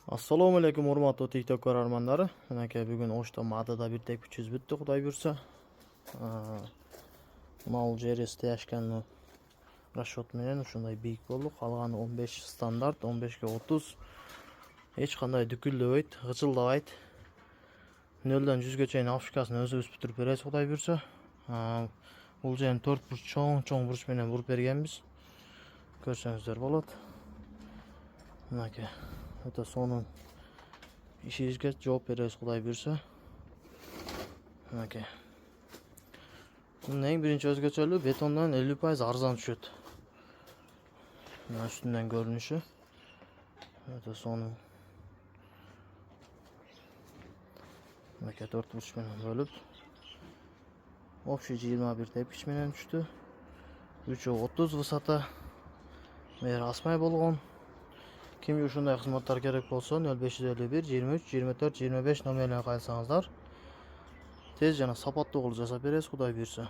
Assalomu alaykum hurmatli TikTok ko'rarmanlari. Menaka bugun O'shda Madada bir tek 300 bitdi, Xudoy buyursa. Mal jeresi yashganni rashot menen shunday biyik bo'ldi. Qolgani 15 standart, 15 ga 30. Hech qanday dukillaydi, g'ijillaydi. 0 dan 100 gacha afishkasini o'zimiz bitirib beramiz, Xudoy buyursa. Bu jen 4 burch cho'ng burch menen burib berganmiz. Ko'rsangizlar bo'ladi. Menaka o'ta sonun ishingizga javob berasiz, Xudoy buyursa. Menaka. Bundan eng birinchi o'zgachalik betondan 50% arzon tushadi. Mana üstünden görünüşü. O'ta sonun. Menaka 4 burch menen bo'lib. Общий 21 tepkich menen tushdi. 330 vысота. Mer asmay bo'lgan. Kimga shunday xizmatlar kerak bo'lsa 0551 23 24 25 nomerlarga qaytsanızlar. Tez jana sapatlı qilib jasab berasiz, Xudoy buyursa.